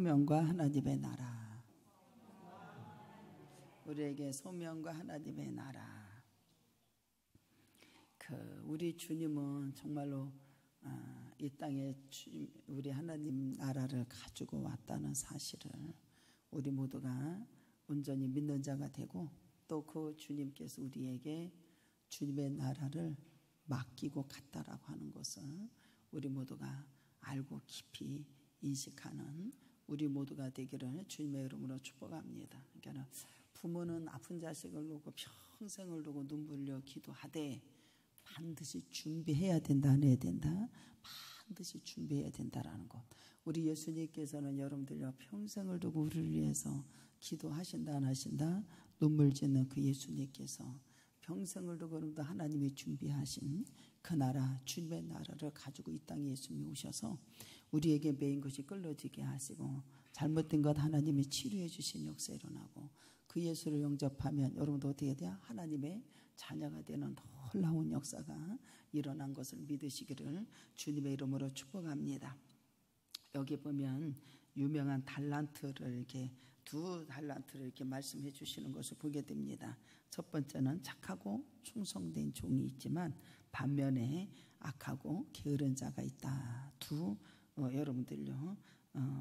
소명과 하나님의 나라. 우리에게 소명과 하나님의 나라. 우리 주님은 정말로 이 땅에 우리 하나님 나라를 가지고 왔다는 사실을 우리 모두가 온전히 믿는 자가 되고, 또 그 주님께서 우리에게 주님의 나라를 맡기고 갔다라고 하는 것을 우리 모두가 알고 깊이 인식하는 우리 모두가 되기를 주님의 이름으로 축복합니다. 그러니까 부모는 아픈 자식을 두고 평생을 두고 눈물 흘려 기도하되 반드시 준비해야 된다, 안 해야 된다? 반드시 준비해야 된다라는 것. 우리 예수님께서는 여러분들요 평생을 두고 우리를 위해서 기도하신다, 안 하신다? 눈물 짓는 그 예수님께서 평생을 두고 하나님이 준비하신 그 나라, 주님의 나라를 가지고 이 땅에 예수님이 오셔서 우리에게 매인 것이 끌어지게 하시고, 잘못된 것 하나님이 치료해 주신 역사 일어나고, 그 예수를 영접하면 여러분도 어떻게 돼요? 하나님의 자녀가 되는 놀라운 역사가 일어난 것을 믿으시기를 주님의 이름으로 축복합니다. 여기 보면 유명한 달란트를 이렇게 두 달란트를 이렇게 말씀해 주시는 것을 보게 됩니다. 첫 번째는 착하고 충성된 종이 있지만 반면에 악하고 게으른 자가 있다. 여러분들요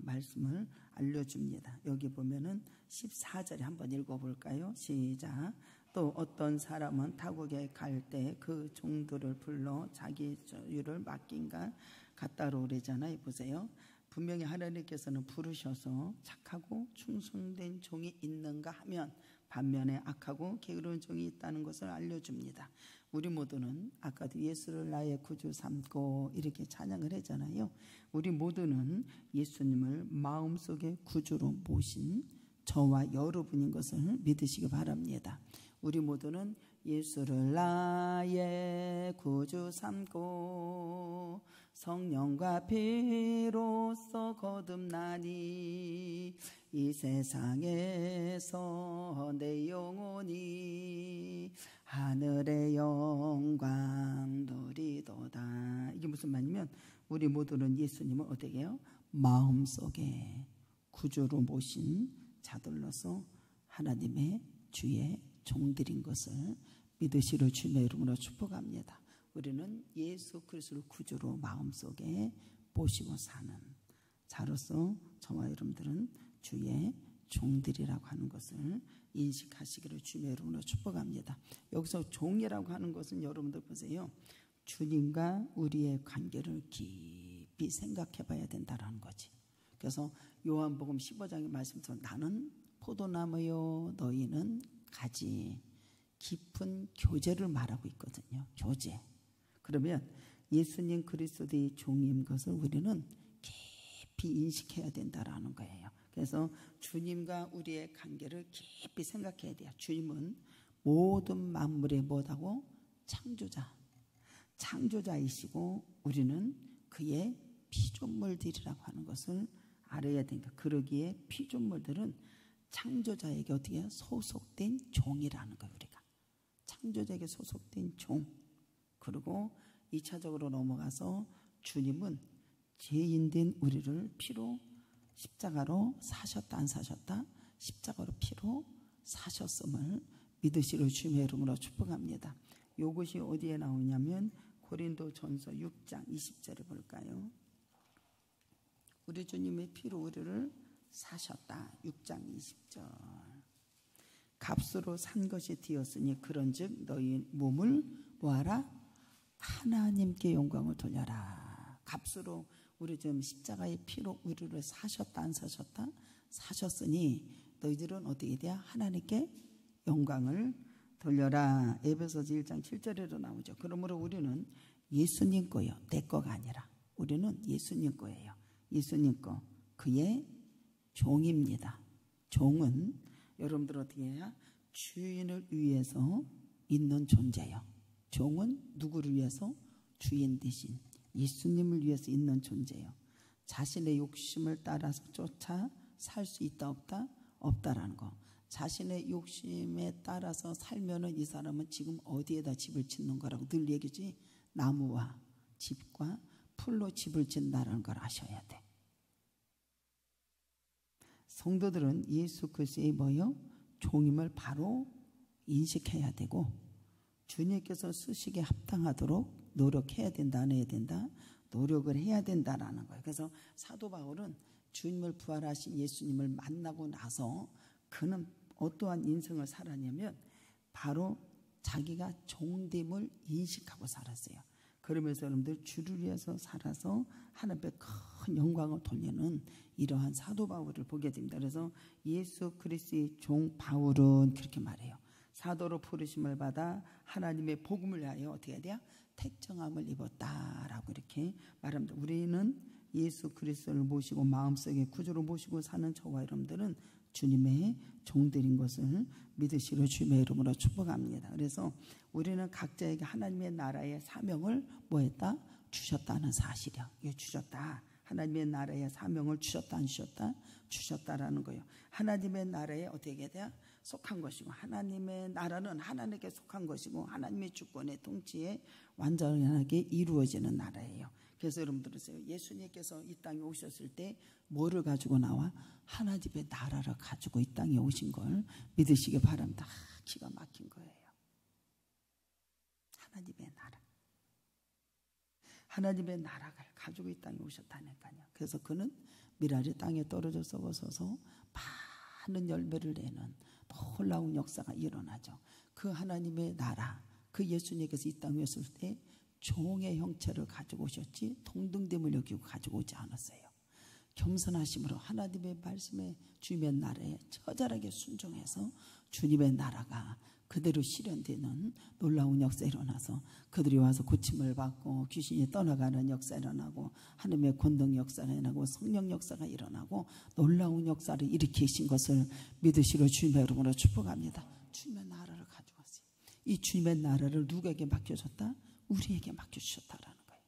말씀을 알려줍니다. 여기 보면은 14절에 한번 읽어볼까요? 시작. 또 어떤 사람은 타국에 갈 때 그 종들을 불러 자기 저유를 맡긴가 같다로 그러잖아요. 보세요. 분명히 하나님께서는 부르셔서 착하고 충성된 종이 있는가 하면 반면에 악하고 게으른 종이 있다는 것을 알려줍니다. 우리 모두는 아까도 예수를 나의 구주 삼고 이렇게 찬양을 했잖아요. 우리 모두는 예수님을 마음속에 구주로 모신 저와 여러분인 것을 믿으시기 바랍니다. 우리 모두는 예수를 나의 구주 삼고 성령과 피로써 거듭나니 이 세상에서 내 영혼이 하늘의 영광 누리도다. 이게 무슨 말이냐면 우리 모두는 예수님을 어떻게 해요? 마음속에 구주로 모신 자들로서 하나님의 주의 종들인 것을 믿으시러 주님의 이름으로 축복합니다. 우리는 예수 그리스도를 구주로 마음속에 모시고 사는 자로서 저와 여러분들은 주의 종들이라고 하는 것을 인식하시기를 주님의 이름으로 축복합니다. 여기서 종이라고 하는 것은 여러분들 보세요. 주님과 우리의 관계를 깊이 생각해 봐야 된다는 거지. 그래서 요한복음 15장의 말씀에서 나는 포도나무요 너희는 가지, 깊은 교제를 말하고 있거든요. 교제. 그러면 예수님 그리스도의 종인 것을 우리는 깊이 인식해야 된다라는 거예요. 그래서 주님과 우리의 관계를 깊이 생각해야 돼요. 주님은 모든 만물의 뭐다고? 창조자이시고 우리는 그의 피조물들이라고 하는 것을 알아야 되니까, 그러기에 피조물들은 창조자에게 어떻게 소속된 종이라는 거예요. 우리가 창조자에게 소속된 종. 그리고 2차적으로 넘어가서 주님은 죄인된 우리를 피로 십자가로 사셨다, 안 사셨다? 십자가로 피로 사셨음을 믿으시러 주님의 이름으로 축복합니다. 이것이 어디에 나오냐면 고린도전서 6장 20절에 볼까요? 우리 주님의 피로 우리를 사셨다. 6장 20절. 값으로 산 것이 되었으니 그런즉 너희 몸을 뭐하라? 하나님께 영광을 돌려라. 값으로 우리 지금 십자가의 피로 우리를 사셨다, 안 사셨다? 사셨으니 너희들은 어떻게 돼야? 하나님께 영광을 돌려라. 에베소서 1장 7절에도 나오죠. 그러므로 우리는 예수님 거예요. 내 거가 아니라 우리는 예수님 거예요. 예수님 거. 그의 종입니다. 종은 여러분들 어떻게 해야? 주인을 위해서 있는 존재예요. 종은 누구를 위해서? 주인 대신 예수님을 위해서 있는 존재예요. 자신의 욕심을 따라서 쫓아 살 수 있다, 없다? 없다라는 거. 자신의 욕심에 따라서 살면은 이 사람은 지금 어디에다 집을 짓는 거라고 늘 얘기지. 나무와 집과 풀로 집을 짓는다는 걸 아셔야 돼. 성도들은 예수 그리스도의 뭐요? 종임을 바로 인식해야 되고 주님께서 쓰시기에 합당하도록 노력해야 된다, 안 해야 된다? 노력을 해야 된다라는 거예요. 그래서 사도 바울은 주님을 부활하신 예수님을 만나고 나서 그는 어떠한 인생을 살았냐면 바로 자기가 종됨을 인식하고 살았어요. 그러면서 여러분들 주를 위해서 살아서 하나님께 큰 영광을 돌리는 이러한 사도 바울을 보게 됩니다. 그래서 예수 그리스도의 종 바울은 그렇게 말해요. 사도로 부르심을 받아 하나님의 복음을 위하여 어떻게 해야 돼요? 택정함을 입었다라고 이렇게 말합니다. 우리는 예수 그리스도를 모시고 마음속에 구주로 모시고 사는 저와 여러분들은 주님의 종들인 것을 믿으시러 주님의 이름으로 축복합니다. 그래서 우리는 각자에게 하나님의 나라의 사명을 뭐했다? 주셨다는 사실이요. 이게 주셨다. 하나님의 나라의 사명을 주셨다, 안 주셨다? 주셨다라는 거예요. 하나님의 나라에 어떻게 돼야 속한 것이고 하나님의 나라는 하나님께 속한 것이고 하나님의 주권의 통치에 완전하게 이루어지는 나라예요. 그래서 여러분 들으세요. 예수님께서 이 땅에 오셨을 때 뭐를 가지고 나와? 하나님의 나라를 가지고 이 땅에 오신 걸 믿으시기 바랍니다. 기가 막힌 거예요. 하나님의 나라. 하나님의 나라를 가지고 이 땅에 오셨다니까요. 그래서 그는 미랄이 땅에 떨어져 썩어서서 많은 열매를 내는 놀라운 역사가 일어나죠. 그 하나님의 나라, 그 예수님께서 이 땅에 오셨을 때 종의 형체를 가지고 오셨지 동등됨을 여기고 가지고 오지 않았어요. 겸손하심으로 하나님의 말씀에 주님의 나라에 처절하게 순종해서 주님의 나라가 그대로 실현되는 놀라운 역사 일어나서 그들이 와서 고침을 받고 귀신이 떠나가는 역사 일어나고 하나님의 권능 역사가 일어나고 성령 역사가 일어나고 놀라운 역사를 일으키신 것을 믿으시러 주님의 이름으로 축복합니다. 주님의 나라를 가져왔어요. 이 주님의 나라를 누구에게 맡겨줬다? 우리에게 맡겨주셨다라는 거예요.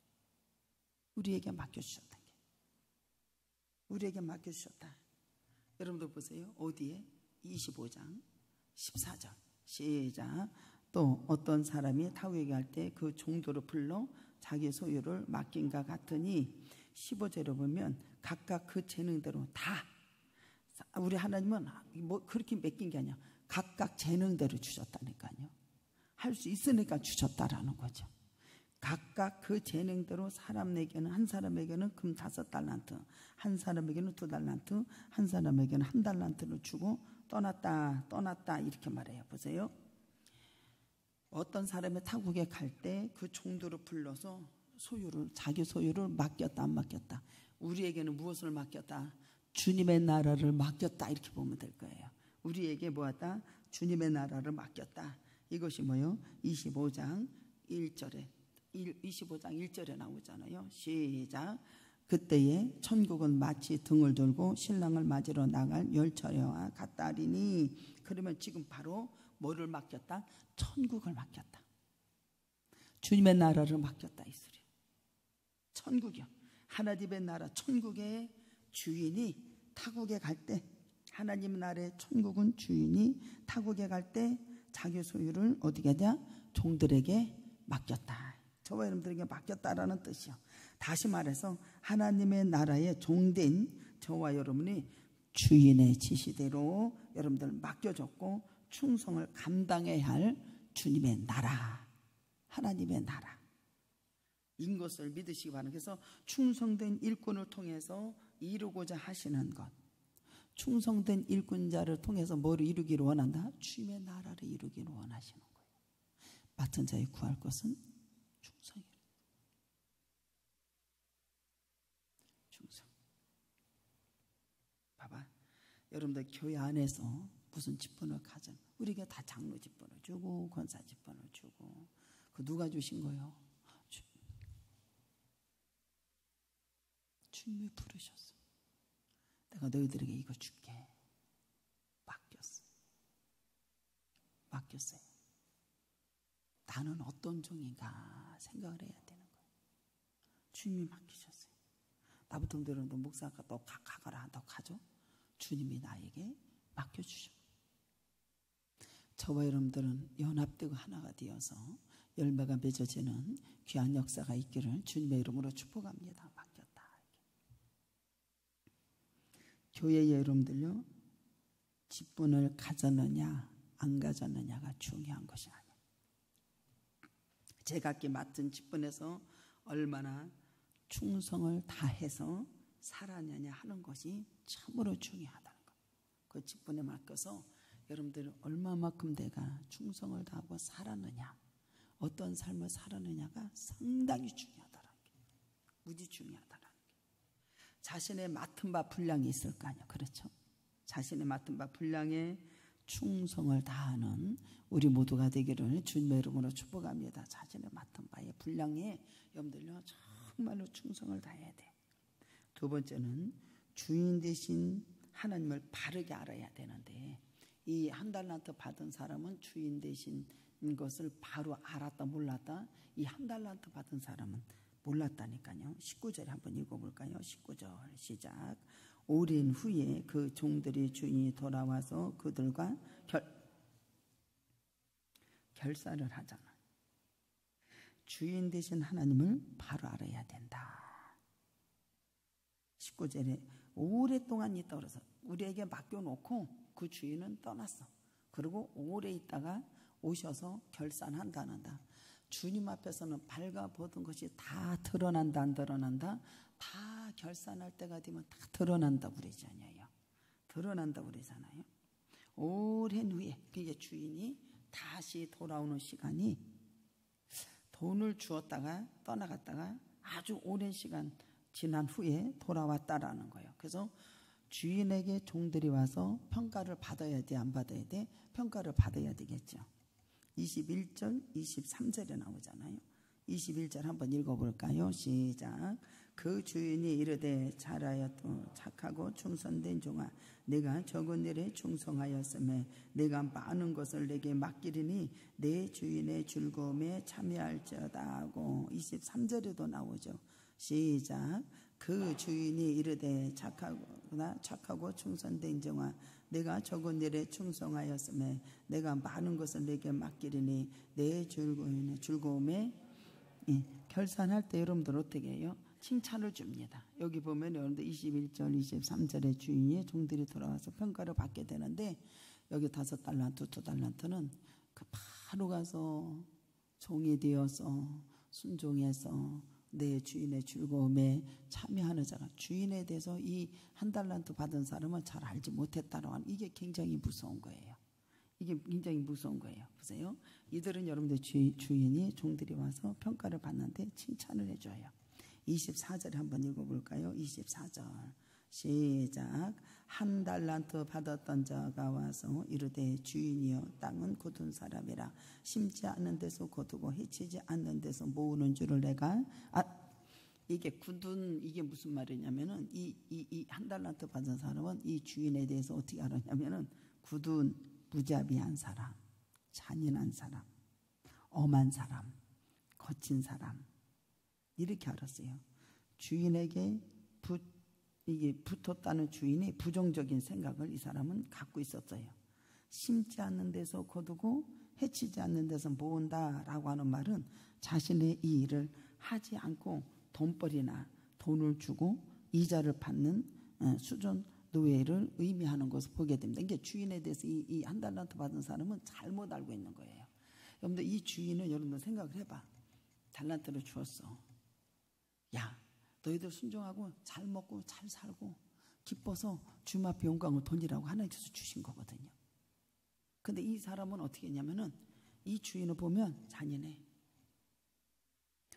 우리에게 맡겨주셨다. 우리에게 맡겨주셨다. 여러분들 보세요. 어디에? 25장 14절 시작. 또 어떤 사람이 타국에게 할 때 그 종도를 불러 자기 소유를 맡긴가 같으니 15절에 보면 각각 그 재능대로 다 우리 하나님은 뭐 그렇게 맡긴 게 아니야. 각각 재능대로 주셨다니까요. 할 수 있으니까 주셨다라는 거죠. 각각 그 재능대로 사람에게는 한 사람에게는 금 5달란트, 한 사람에게는 2달란트, 한 사람에게는 1달란트를 주고 떠났다 이렇게 말해요. 보세요. 어떤 사람의 타국에 갈 때 그 종도를 불러서 자기 소유를 맡겼다 안 맡겼다. 우리에게는 무엇을 맡겼다? 주님의 나라를 맡겼다 이렇게 보면 될 거예요. 우리에게 뭐였다? 주님의 나라를 맡겼다. 이것이 뭐요? 25장 1절에 나오잖아요. 시작. 그때에 천국은 마치 등을 돌고 신랑을 맞으러 나갈 열차와 같다리니. 그러면 지금 바로 뭐를 맡겼다? 천국을 맡겼다. 주님의 나라를 맡겼다 이 소리. 천국이요. 하나님의 나라 천국의 주인이 타국에 갈 때 하나님 나라의 천국은 주인이 타국에 갈 때 자기 소유를 어디게 하냐? 종들에게 맡겼다. 저와 여러분들에게 맡겼다라는 뜻이요. 다시 말해서 하나님의 나라에 종된 저와 여러분이 주인의 지시대로 여러분들 맡겨줬고 충성을 감당해야 할 주님의 나라, 하나님의 나라 인 것을 믿으시기 바랍니다. 그래서 충성된 일꾼을 통해서 이루고자 하시는 것, 충성된 일꾼자를 통해서 뭐를 이루기를 원한다? 주님의 나라를 이루기를 원하시는 거예요. 맡은 자에 구할 것은 충성이에요. 충성. 봐봐, 여러분들 교회 안에서 무슨 직분을 가져? 우리가 다 장로 직분을 주고 권사 직분을 주고 그 누가 주신 거예요? 주님이 부르셨어. 내가 너희들에게 이거 줄게. 맡겼어요. 나는 어떤 종인가 생각을 해야 되는 거예요. 주님이 맡기셨어요. 나부터 너 목사가 너 가거라. 너 가죠? 주님이 나에게 맡겨주셔. 저와 여러분들은 연합되고 하나가 되어서 열매가 맺어지는 귀한 역사가 있기를 주님의 이름으로 축복합니다. 맡겼다. 교회에 여러분들요, 직분을 가졌느냐 안 가졌느냐가 중요한 것이 아니에요. 제각기 맡은 직분에서 얼마나 충성을 다해서 살았느냐 하는 것이 참으로 중요하다는 것. 그 직분에 맡겨서 여러분들 얼마만큼 내가 충성을 다하고 살았느냐, 어떤 삶을 살았느냐가 상당히 중요하다는 게, 무지 중요하다는 게. 자신의 맡은 바 분량이 있을 거 아니에요. 그렇죠? 자신의 맡은 바 분량에 충성을 다하는 우리 모두가 되기를 주님의 이름으로 축복합니다. 자신의 맡은 바의 분량에 여러분들요, 정말로 충성을 다해야 돼. 두 번째는 주인 되신 하나님을 바르게 알아야 되는데, 이 한 달란트 받은 사람은 주인 되신 것을 바로 알았다 몰랐다? 이 한 달란트 받은 사람은 몰랐다니까요. 19절에 한번 읽어볼까요? 19절 시작. 오랜 후에 그 종들이 주인이 돌아와서 그들과 결사를 하잖아. 주인 되신 하나님을 바로 알아야 된다. 19절에 오랫동안 있다 그래서 우리에게 맡겨놓고 그 주인은 떠났어. 그리고 오래 있다가 오셔서 결산한다는다. 주님 앞에서는 밝아보던 것이 다 드러난다 안 드러난다? 다 결산할 때가 되면 다 드러난다 그러잖아요. 드러난다 그러잖아요. 오랜 후에 그게 주인이 다시 돌아오는 시간이 돈을 주었다가 떠나갔다가 아주 오랜 시간 지난 후에 돌아왔다라는 거예요. 그래서 주인에게 종들이 와서 평가를 받아야 돼, 안 받아야 돼? 평가를 받아야 되겠죠. 21절, 23절에 나오잖아요. 21절 한번 읽어볼까요? 시작. 그 주인이 이르되 잘하였고 착하고 충성된 종아, 내가 적은 일에 충성하였으며 내가 많은 것을 내게 맡기리니 내 주인의 즐거움에 참여할지어다 하고 23절에도 나오죠. 시작. 그 주인이 이르되 착하고 충성된 종아, 내가 적은 일에 충성하였으며 내가 많은 것을 내게 맡기리니 내 즐거움에 결산할 때 여러분들 어떻게 해요? 칭찬을 줍니다. 여기 보면 여러분들 21절 23절에 주인이 종들이 돌아와서 평가를 받게 되는데, 여기 5달란트 2달란트는 그 바로 가서 종이 되어서 순종해서 내 주인의 즐거움에 참여하는 자가, 주인에 대해서 이 한 달란트 받은 사람은 잘 알지 못했다라고 하는, 이게 굉장히 무서운 거예요. 이게 굉장히 무서운 거예요. 보세요. 이들은 여러분들 주인이 종들이 와서 평가를 받는데 칭찬을 해줘요. 24절 한번 읽어볼까요? 24절 시작. 한 달란트 받았던 자가 와서 이르되 주인이여 땅은 굳은 사람이라 심지 않는 데서 거두고 해치지 않는 데서 모으는 줄을 내가 이게 굳은, 이게 무슨 말이냐면은 이 한 달란트 받은 사람은 이 주인에 대해서 어떻게 알았냐면은 굳은 무자비한 사람, 잔인한 사람, 엄한 사람, 거친 사람, 이렇게 알았어요. 주인에게 이게 붙었다는 주인이 부정적인 생각을 이 사람은 갖고 있었어요. 심지 않는 데서 거두고 해치지 않는 데서 모은다라고 하는 말은 자신의 이 일을 하지 않고 돈벌이나 돈을 주고 이자를 받는 수전 노예를 의미하는 것을 보게 됩니다. 이게 주인에 대해서 이 한 달란트 받은 사람은 잘못 알고 있는 거예요. 여러분들 이 주인은 여러분들 생각을 해봐. 달란트를 주었어. 야, 너희들 순종하고 잘 먹고 잘 살고 기뻐서 주님 앞에 영광을 돌리라고 하나님께서 주신 거거든요. 근데 이 사람은 어떻게 했냐면은 이 주인을 보면 잔인해.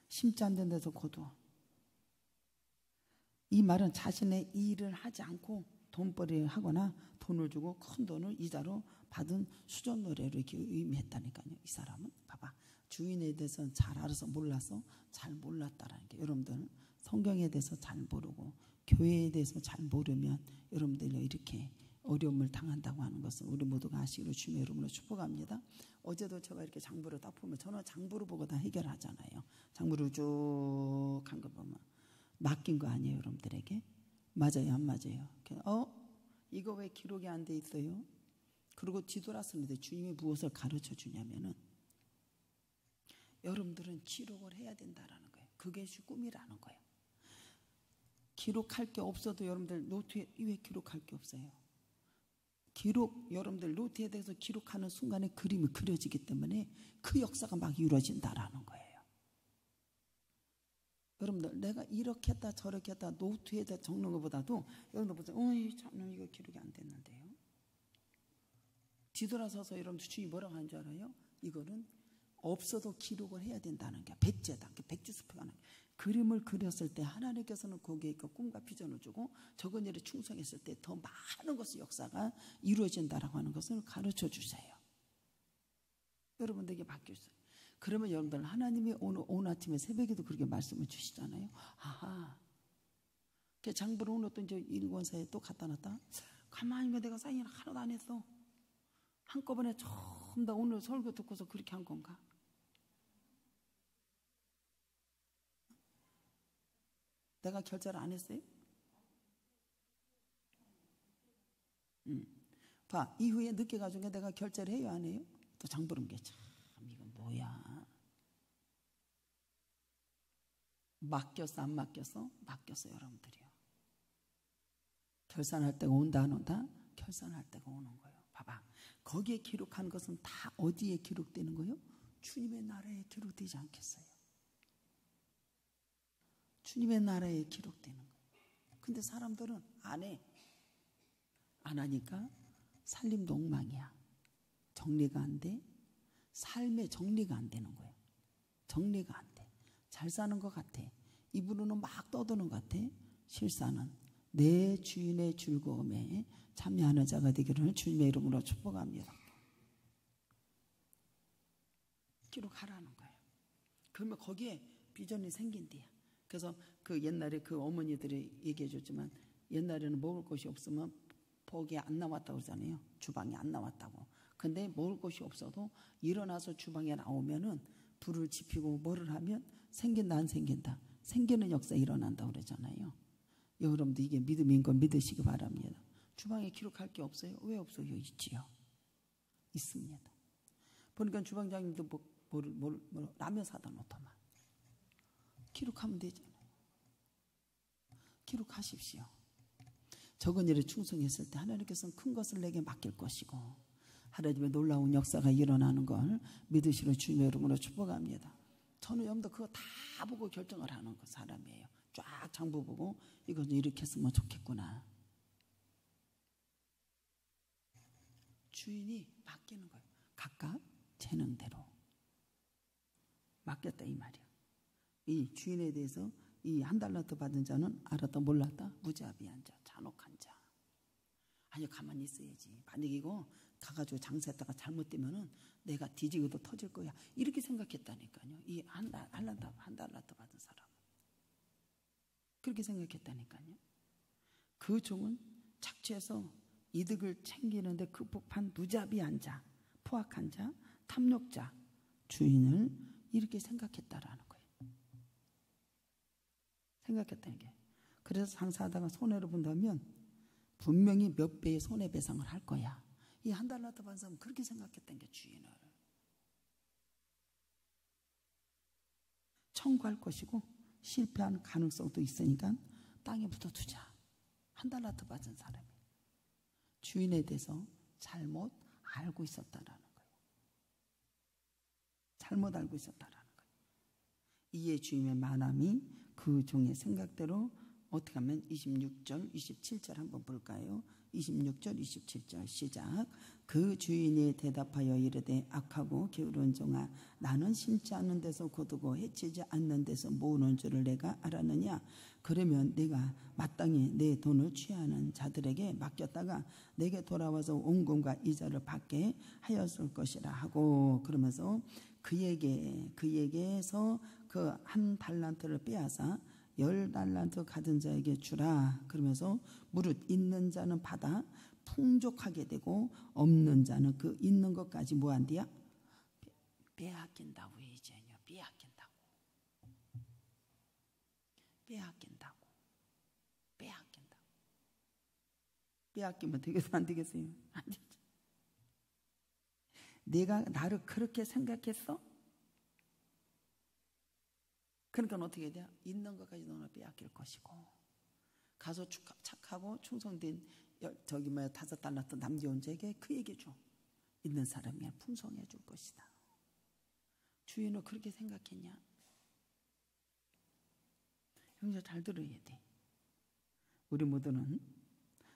심지 않는 데서 거두어. 이 말은 자신의 일을 하지 않고 돈벌이를 하거나 돈을 주고 큰 돈을 이자로 받은 수전 노래를 이렇게 의미했다니까요. 이 사람은 봐봐, 주인에 대해서 잘 알아서 몰라서 잘 몰랐다라는 게, 여러분들 성경에 대해서 잘 모르고 교회에 대해서 잘 모르면 여러분들이 이렇게 어려움을 당한다고 하는 것을 우리 모두가 아시기로 주님의 이름으로 축복합니다. 어제도 제가 이렇게 장부를 딱 보면 저는 장부를 보고 다 해결하잖아요. 장부를 쭉 한 거 보면 맡긴 거 아니에요, 여러분들에게? 맞아요, 안 맞아요? 이거 왜 기록이 안 돼 있어요? 그리고 뒤돌았었는데 주님이 무엇을 가르쳐 주냐면은 여러분들은 기록을 해야 된다라는 거예요. 그게 꿈이라는 거예요. 기록할 게 없어도 여러분들 노트에 왜 기록할 게 없어요? 여러분들 노트에 대해서 기록하는 순간에 그림이 그려지기 때문에 그 역사가 막 이루어진다라는 거예요. 여러분들 내가 이렇게 했다 저렇게 했다 노트에다 적는 것보다도 여러분들 보세요. 저는 이거 기록이 안 됐는데요. 뒤돌아서서 여러분들 주인이 뭐라고 하는 줄 알아요? 이거는 없어도 기록을 해야 된다는 게 백제다. 백지수표가 하는 그림을 그렸을 때 하나님께서는 거기에 그 꿈과 비전을 주고 적은 일에 충성했을 때 더 많은 것의 역사가 이루어진다라고 하는 것을 가르쳐 주세요. 여러분들에게 맡겨주세요. 그러면 여러분들 하나님이 오늘 아침에 새벽에도 그렇게 말씀을 주시잖아요. 아하. 장보러 오늘 또 이제 일권사에 또 갖다 놨다. 가만히 내가 사인을 하나도 안 했어. 한꺼번에 처음 다 오늘 설교 듣고서 그렇게 한 건가? 내가 결제를 안 했어요? 봐, 이후에 늦게 가지고 내가 결제를 해요, 안 해요? 또 장보는 게 참 이건 뭐야? 맡겼어, 안 맡겼어? 맡겼어, 여러분들이요. 결산할 때가 온다, 안 온다? 결산할 때가 오는 거예요. 봐봐, 거기에 기록한 것은 다 어디에 기록되는 거예요? 주님의 나라에 기록되지 않겠어요? 주님의 나라에 기록되는 거예요. 근데 사람들은 안 해. 안 하니까 살림도 엉망이야. 정리가 안 돼. 삶의 정리가 안 되는 거예요. 정리가 안 돼. 잘 사는 것 같아. 입으로는 막 떠드는 것 같아. 실사는 내 주인의 즐거움에 참여하는 자가 되기를 주님의 이름으로 축복합니다. 기록하라는 거예요. 그러면 거기에 비전이 생긴대요. 그래서 그 옛날에 그 어머니들이 얘기해 줬지만 옛날에는 먹을 것이 없으면 복이 안 나왔다고 그러잖아요. 주방에 안 나왔다고. 근데 먹을 것이 없어도 일어나서 주방에 나오면은 불을 지피고 뭐를 하면 생긴다 안 생긴다. 생기는 역사 일어난다고 그러잖아요. 여러분도 이게 믿음인 건 믿으시기 바랍니다. 주방에 기록할 게 없어요? 왜 없어요? 있지요. 있습니다. 보니까 주방장님도 라면 사다 놓더만. 기록하면 되잖아요. 기록하십시오. 적은 일에 충성했을 때 하나님께서는 큰 것을 내게 맡길 것이고 하나님의 놀라운 역사가 일어나는 걸 믿으시는 주님의 이름으로 축복합니다. 저는 여러분들 그거 다 보고 결정을 하는 그 사람이에요. 쫙 장부 보고 이건 이렇게 했으면 좋겠구나. 주인이 맡기는 거예요. 각각 재능대로 맡겼다 이 말이야. 이 주인에 대해서 이 한 달란트 받은 자는 알았다 몰랐다 무자비한 자 잔혹한 자. 아니 가만히 있어야지. 만약에 이거 가가지고 장사했다가 잘못되면은 내가 뒤지고도 터질 거야. 이렇게 생각했다니까요. 이 한 달란트 받은 사람 그렇게 생각했다니까요. 그 종은 착취해서 이득을 챙기는데 극복한 무자비한 자, 포악한 자, 탐욕자, 주인을 이렇게 생각했다라는 거예요. 생각했다는 게. 그래서 장사하다가 손해를 본다면 분명히 몇 배의 손해배상을 할 거야. 이 한 달란트 받은 사람은 그렇게 생각했다는 게 주인을. 청구할 것이고 실패한 가능성도 있으니까 땅에 묻어두자. 한 달란트 받은 사람이 주인에 대해서 잘못 알고 있었다라는 거예요. 잘못 알고 있었다라는 거예요. 이에 주인의 만함이 그 종의 생각대로 어떻게 하면 26절, 27절 한번 볼까요? 26절, 27절 시작. 그 주인이 대답하여 이르되 악하고 게으른 종아 나는 심지 않는 데서 거두고 해치지 않는 데서 모으는 줄을 내가 알았느냐. 그러면 내가 마땅히 내 돈을 취하는 자들에게 맡겼다가 내게 돌아와서 원금과 이자를 받게 하였을 것이라 하고 그러면서 그에게서 그 한 달란트를 빼앗아 10달란트 가진 자에게 주라. 그러면서 무릇 있는 자는 받아 풍족하게 되고 없는 자는 그 있는 것까지 뭐한디야? 빼앗긴다고. 이제요. 빼앗긴다고. 빼앗기면 되겠어 안 되겠어요? 안 되죠. 내가 나를 그렇게 생각했어? 그러니까 어떻게 돼요? 있는 것까지 너는 빼앗길 것이고 가서 착하고 충성된 저기 뭐야 5달란트 남겨온 자에게 그 얘기죠. 있는 사람이 풍성해 줄 것이다. 주인은 그렇게 생각했냐? 형제 잘 들어야 돼. 우리 모두는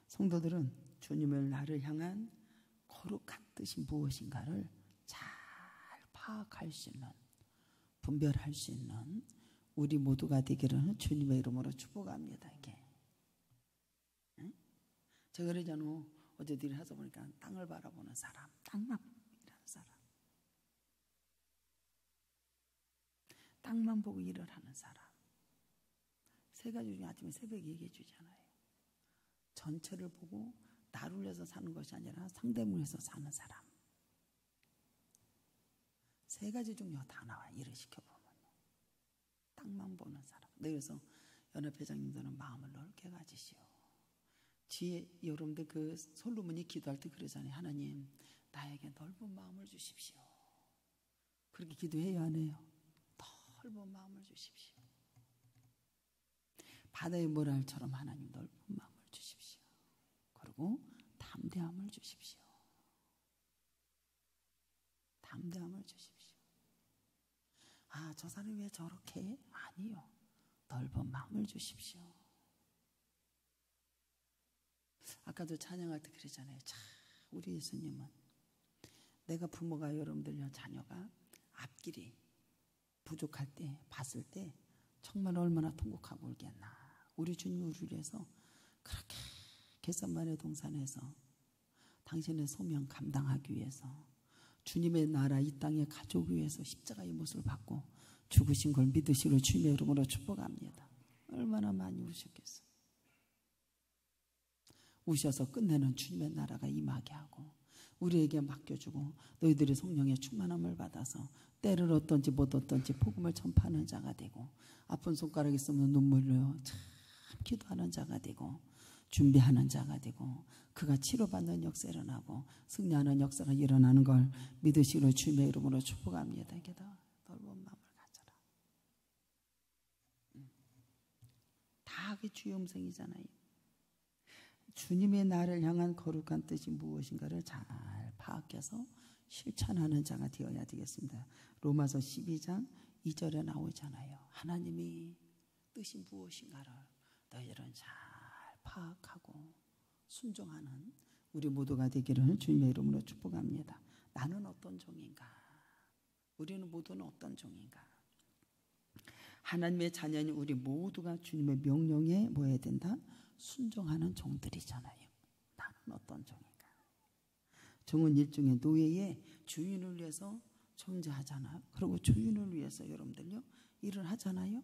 성도들은 주님을 나를 향한 거룩한 뜻이 무엇인가를 잘 파악할 수 있는, 분별할 수 있는 우리 모두가 되기를 주님의 이름으로 축복합니다. 이게 제가 그러잖아요. 어제 일을 하다 보니까 땅을 바라보는 사람, 땅만이라는 사람, 땅만 보고 일을 하는 사람. 세 가지 중에 아침에 새벽에 얘기해 주잖아요. 전체를 보고 나를 위해서 사는 것이 아니라 상대를 위해서 사는 사람. 세 가지 중에 다 나와. 일을 시켜보면 땅만 보는 사람. 그래서 연합회장님들은 마음을 넓게 가지시오. 지혜, 여러분들 그 솔로몬이 기도할 때 그러잖아요. 하나님, 나에게 넓은 마음을 주십시오. 그렇게 기도해야 안 해요? 넓은 마음을 주십시오. 바다의 모랄처럼 하나님 넓은 마음을 주십시오. 그리고 담대함을 주십시오. 담대함을 주십시오. 아, 저 사람이 왜 저렇게 해? 아니요. 넓은 마음을 주십시오. 아까도 찬양할 때 그러잖아요. 참, 우리 예수님은 내가 부모가 여러분들요 자녀가 앞길이 부족할 때 봤을 때 정말 얼마나 통곡하고 울겠나. 우리 주님이 우리를 위해서 그렇게 겟세마네 동산에서 당신의 소명 감당하기 위해서 주님의 나라 이 땅에 가져오기 위해서 십자가의 못을 받고 죽으신 걸 믿으시고 주님의 이름으로 축복합니다. 얼마나 많이 우셨겠어요. 우셔서 끝내는 주님의 나라가 임하게 하고 우리에게 맡겨주고 너희들이 성령의 충만함을 받아서 때를 얻든지 못 얻든지 복음을 전파하는 자가 되고 아픈 손가락 있으면 눈물로 참 기도하는 자가 되고 준비하는 자가 되고 그가 치료받는 역사가 일어나고 승리하는 역사가 일어나는 걸 믿으시고 주님의 이름으로 축복합니다. 이게 더 넓은 마음을 가져라. 다 그게 주의 음성이잖아요. 주님의 나를 향한 거룩한 뜻이 무엇인가를 잘 파악해서 실천하는 자가 되어야 되겠습니다. 로마서 12장 2절에 나오잖아요. 하나님이 뜻이 무엇인가를 너희들은 잘 파악하고 순종하는 우리 모두가 되기를 주님의 이름으로 축복합니다. 나는 어떤 종인가? 우리는 모두는 어떤 종인가? 하나님의 자녀인 우리 모두가 주님의 명령에 뭐 해야 된다? 순종하는 종들이잖아요. 나는 어떤 종인가? 종은 일종의 노예의 주인을 위해서 존재하잖아요. 그리고 주인을 위해서 여러분들요 일을 하잖아요.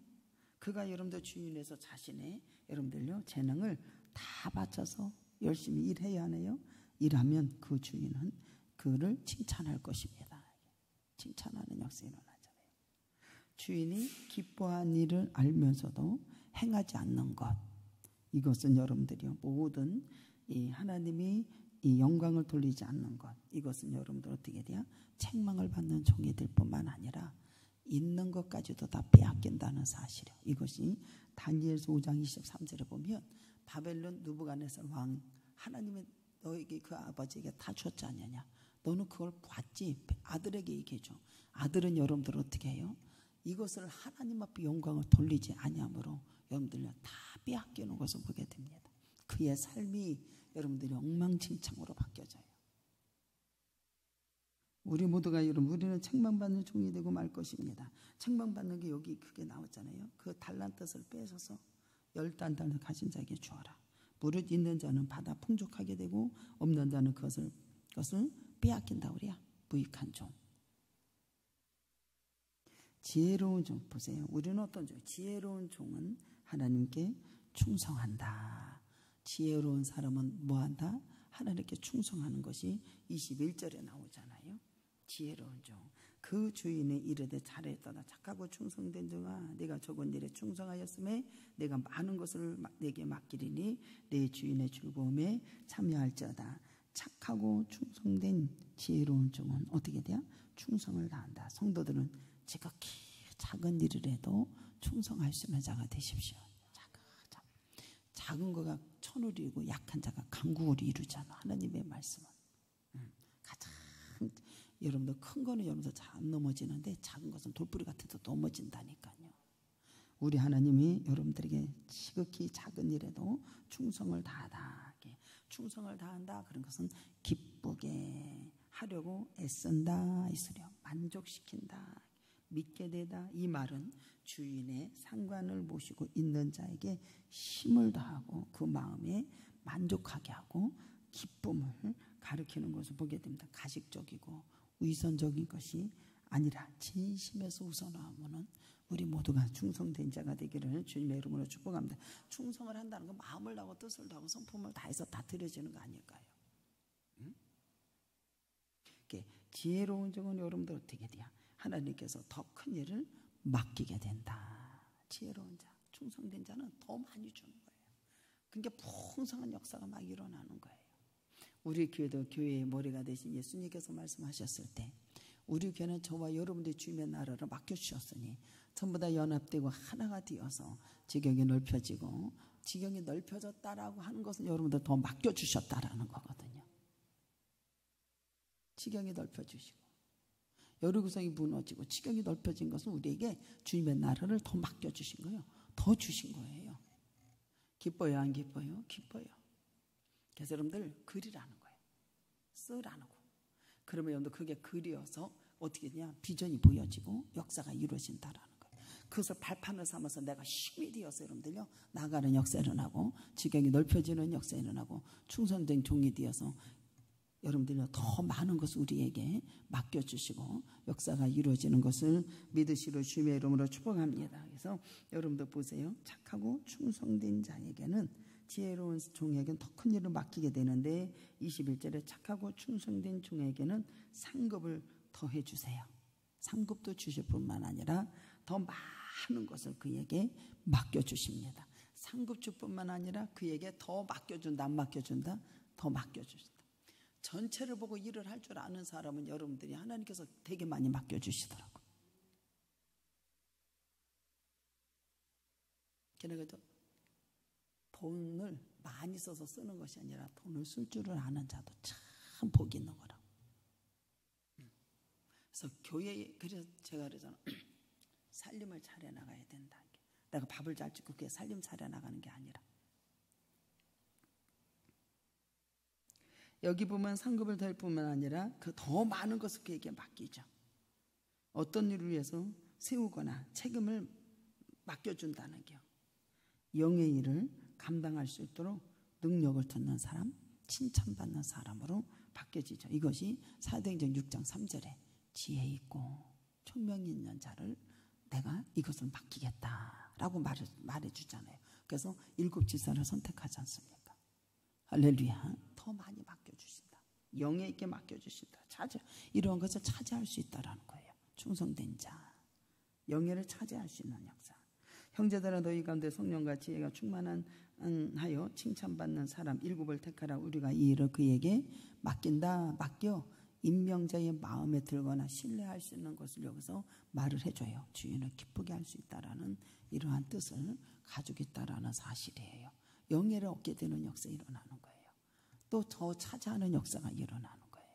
그가 여러분들 주인에서 자신의 여러분들요 재능을 다 바쳐서 열심히 일해야 하네요. 일하면 그 주인은 그를 칭찬할 것입니다. 칭찬하는 역사가 일어나잖아요. 주인이 기뻐한 일을 알면서도 행하지 않는 것, 이것은 여러분들이요 모든 이 하나님이 이 영광을 돌리지 않는 것, 이것은 여러분들 어떻게 돼요? 책망을 받는 종이 될 뿐만 아니라 있는 것까지도 다 빼앗긴다는 사실이에요. 이것이 다니엘서 5장 23절에 보면 바벨론 느부갓네살 왕 하나님이 너에게 그 아버지에게 다 줬지 않느냐. 너는 그걸 봤지. 아들에게 얘기해줘. 아들은 여러분들 어떻게 해요? 이것을 하나님 앞에 영광을 돌리지 아니하므로 여러분들 다 빼앗기는 것을 보게 됩니다. 그의 삶이 여러분들이 엉망진창으로 바뀌어져요. 우리 모두가 여러분 우리는 책망받는 종이 되고 말 것입니다. 책망받는 게 여기 그게 나왔잖아요. 그 달란트를 뺏어서 10달란트 가진 자에게 주어라. 무릇 있는 자는 받아 풍족하게 되고 없는 자는 그것을 빼앗긴다 그래야. 무익한 종. 지혜로운 종 보세요. 우리는 어떤 종? 지혜로운 종은 하나님께 충성한다. 지혜로운 사람은 뭐한다? 하나님께 충성하는 것이 21절에 나오잖아요. 지혜로운 종. 그 주인의 이르되 잘했도다. 착하고 충성된 종아, 내가 적은 일에 충성하였음에 내가 많은 것을 내게 맡기리니 내 주인의 즐거움에 참여할지어다. 착하고 충성된 지혜로운 종은 어떻게 돼요? 충성을 다한다. 성도들은 지극히 작은 일을 해도 충성할 수 있는 자가 되십시오. 작은 거가 천을 이루고 약한 자가 강국을 이루잖아. 하나님의 말씀은. 가장 여러분들 큰 거는 여러분들 잘 안 넘어지는데 작은 것은 돌뿌리 같아도 넘어진다니까요. 우리 하나님이 여러분들에게 지극히 작은 일에도 충성을 다하다. 충성을 다한다. 그런 것은 기쁘게 하려고 애쓴다. 있으려 만족시킨다. 믿게 되다. 이 말은 주인의 상관을 모시고 있는 자에게 힘을 더하고 그 마음에 만족하게 하고 기쁨을 가리키는 것을 보게 됩니다. 가식적이고 위선적인 것이 아니라 진심에서 우러나오는 우리 모두가 충성된 자가 되기를 주님의 이름으로 축복합니다. 충성을 한다는 건 마음을 다하고 뜻을 다하고 성품을 다해서 다 드려지는 거 아닐까요? 지혜로운 종은 여러분들 어떻게 돼요? 하나님께서 더 큰 일을 맡기게 된다. 지혜로운 자, 충성된 자는 더 많이 주는 거예요. 그러니까 풍성한 역사가 막 일어나는 거예요. 우리 교회도 교회의 머리가 되신 예수님께서 말씀하셨을 때 우리 교회는 저와 여러분들의 주님의 나라를 맡겨주셨으니 전부 다 연합되고 하나가 되어서 지경이 넓혀지고 지경이 넓혀졌다라고 하는 것은 여러분들 더 맡겨주셨다라는 거거든요. 지경이 넓혀주시고 여리고성이 무너지고 지경이 넓혀진 것은 우리에게 주님의 나라를 더 맡겨주신 거예요. 더 주신 거예요. 기뻐요 안 기뻐요? 기뻐요. 그래서 여러분들 글이라는 거예요. 쓰라는 거. 그러면 여러분들 그게 글이어서 어떻게 되냐? 비전이 보여지고 역사가 이루어진다라는 거예요. 그것을 발판을 삼아서 내가 힘이 되어서 여러분들요 나가는 역사 일어나고 지경이 넓혀지는 역사 일어나고 충성된 종이 되어서 여러분들요 더 많은 것을 우리에게 맡겨주시고 역사가 이루어지는 것을 믿으시로 주님의 이름으로 축복합니다. 그래서 여러분들 보세요. 착하고 충성된 자에게는 지혜로운 종에게는 더 큰 일을 맡기게 되는데 21절에 착하고 충성된 종에게는 상급을 더해 주세요. 상급도 주실 뿐만 아니라 더 많은 것을 그에게 맡겨주십니다. 상급 줄 뿐만 아니라 그에게 더 맡겨준다. 안 맡겨준다? 더 맡겨주신다. 전체를 보고 일을 할 줄 아는 사람은 여러분들이 하나님께서 되게 많이 맡겨주시더라고요. 그래서 돈을 많이 써서 쓰는 것이 아니라 돈을 쓸 줄을 아는 자도 참 복이 있는 거라고. 그래서 교회에 그래서 제가 그러잖아. 살림을 차려 나가야 된다. 내가 밥을 잘 짓고 그게 살림 차려 나가는 게 아니라. 여기 보면 상급을 댈 뿐만 아니라 그 더 많은 것을 그에게 맡기죠. 어떤 일을 위해서 세우거나 책임을 맡겨준다는 게 영의 일을 감당할 수 있도록 능력을 듣는 사람, 칭찬받는 사람으로 바뀌어지죠. 이것이 사도행전 6장 3절에 지혜 있고 총명이 있는 자를 내가 이것을 맡기겠다라고 말해주잖아요. 그래서 7 지사를 선택하지 않습니까? 할렐루야. 더 많이 맡겨주신다. 영에 있게 맡겨주신다. 이런 것을 차지할 수 있다라는 거예요. 충성된 자, 영예를 차지할 수 있는 역사. 형제들아 너희 가운데 성령과 지혜가 충만하여 칭찬받는 사람 7을 택하라. 우리가 이 일을 그에게 맡긴다. 맡겨 임명자의 마음에 들거나 신뢰할 수 있는 것을 여기서 말을 해줘요. 주인을 기쁘게 할 수 있다라는 이러한 뜻을 가지고 있다라는 사실이에요. 영예를 얻게 되는 역사 일어나는 거예요. 또 더 차지하는 역사가 일어나는 거예요.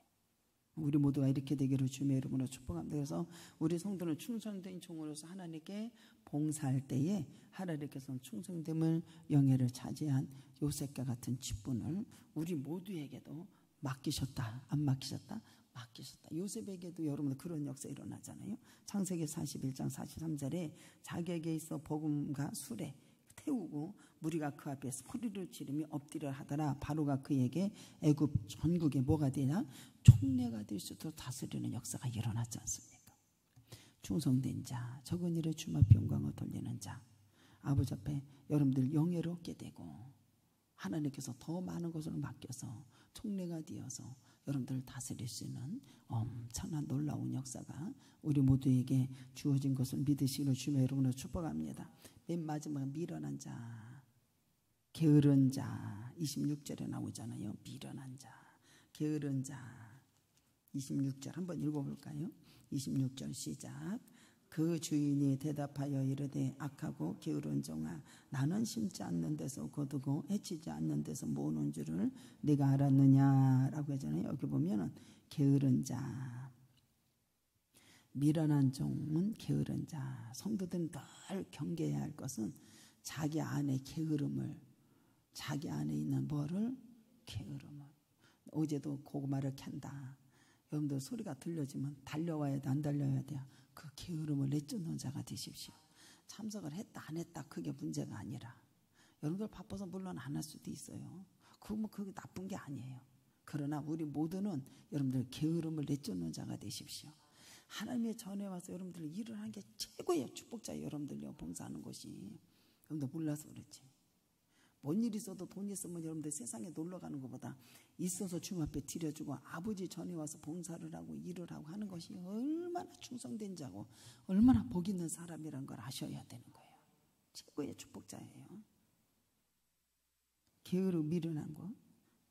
우리 모두가 이렇게 되기를 주님의 이름으로 축복합니다. 그래서 우리 성도는 충성된 종으로서 하나님께 봉사할 때에 하나님께서는 충성됨을 영예를 차지한 요셉과 같은 직분을 우리 모두에게도 맡기셨다. 안 맡기셨다? 맡기셨다. 요셉에게도 여러분들 그런 역사 일어나잖아요. 창세기 41장 43절에 자기에게 있어 복음과 수레 태우고 무리가 그 앞에 소리를 지르며 엎드려 하더라. 바로가 그에게 애굽 전국에 뭐가 되나? 총례가 될 수 있도록 다스리는 역사가 일어났지 않습니까? 충성된 자, 적은 일에 주님 앞에 영광을 돌리는 자, 아버지 앞에 여러분들 영예를 얻게 되고 하나님께서 더 많은 것을 맡겨서 총례가 되어서 여러분들을 다스릴 수 있는 엄청난 놀라운 역사가 우리 모두에게 주어진 것을 믿으시기를 주님의 이름으로 축복합니다. 맨 마지막 미련한 자, 게으른 자 26절에 나오잖아요. 미련한 자, 게으른 자 26절 한번 읽어볼까요? 26절 시작. 그 주인이 대답하여 이르되 악하고 게으른 종아, 나는 심지 않는 데서 거두고 해치지 않는 데서 모으는 줄을 네가 알았느냐라고 하잖아요. 여기 보면은 게으른 자, 미련한 종은 게으른 자. 성도들은 늘 경계해야 할 것은 자기 안에 게으름을, 자기 안에 있는 뭐를? 게으름을. 어제도 고구마를 캔다. 여러분들 소리가 들려지면 달려와야 돼, 안 달려야 돼요? 그 게으름을 내쫓는 자가 되십시오. 참석을 했다 안 했다 그게 문제가 아니라, 여러분들 바빠서 물론 안 할 수도 있어요. 그게 나쁜 게 아니에요. 그러나 우리 모두는 여러분들 게으름을 내쫓는 자가 되십시오. 하나님의 전에 와서 여러분들 일을 하는 게 최고의 축복자예요. 여러분들요, 봉사하는 것이. 여러분들 몰라서 그렇지. 뭔 일 있어도 돈 있으면 여러분들 세상에 놀러 가는 것보다 있어서 주님 앞에 드려주고 아버지 전에 와서 봉사를 하고 일을 하고 하는 것이 얼마나 충성된 자고 얼마나 복 있는 사람이란 걸 아셔야 되는 거예요. 최고의 축복자예요. 게으름, 미련한 거,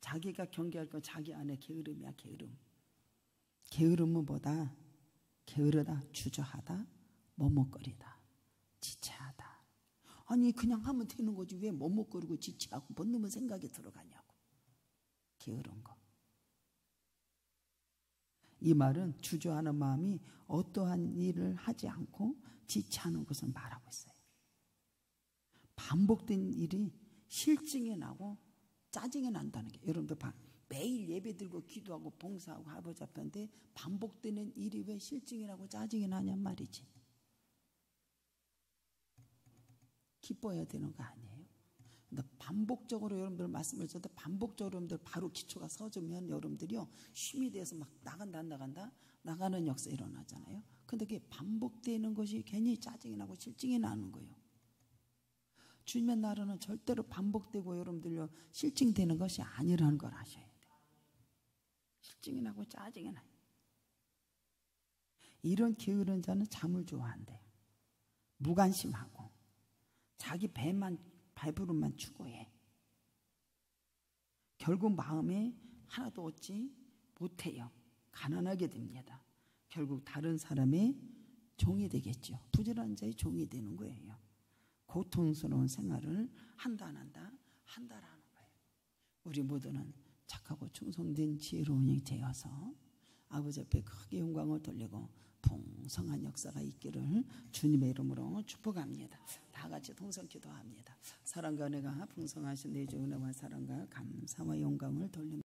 자기가 경계할 건 자기 안에 게으름이야. 게으름. 게으름은 뭐다? 게으르다, 주저하다, 머뭇거리다, 지체하다. 아니 그냥 하면 되는 거지 왜 머뭇거리고 지체하고 뭔 놈의 생각이 들어가냐고. 게으른 거. 이 말은 주저하는 마음이 어떠한 일을 하지 않고 지체하는 것을 말하고 있어요. 반복된 일이 실증이 나고 짜증이 난다는 게, 여러분들 매일 예배 드리고 기도하고 봉사하고 아버지 앞인데 반복되는 일이 왜 실증이 나고 짜증이 나냔 말이지. 기뻐해야 되는 거 아니에요? 근데 반복적으로 여러분들 말씀을 드릴 때 반복적으로 여러분들 바로 기초가 서주면 여러분들이요 쉼이 돼서 막 나가는 역사 일어나잖아요. 근데 그게 반복되는 것이 괜히 짜증이 나고 실증이 나는 거예요. 주님의 나라는 절대로 반복되고 여러분들요 실증되는 것이 아니라는 걸 아셔야 돼요. 실증이 나고 짜증이 나요. 이런 게으른 자는 잠을 좋아한대요. 무관심하고 자기 배부름만 추구해. 결국 마음에 하나도 얻지 못해요. 가난하게 됩니다. 결국 다른 사람의 종이 되겠죠. 부지런한 자의 종이 되는 거예요. 고통스러운 생활을 한다 안 한다? 한다라는 거예요. 우리 모두는 착하고 충성된 지혜로운 이 되어서 아버지 앞에 크게 영광을 돌리고 풍성한 역사가 있기를 주님의 이름으로 축복합니다. 다 같이 동성 기도합니다. 사랑과 은혜가 풍성하신 내 주 은혜와 사랑과 감사와 영광을 돌립니다.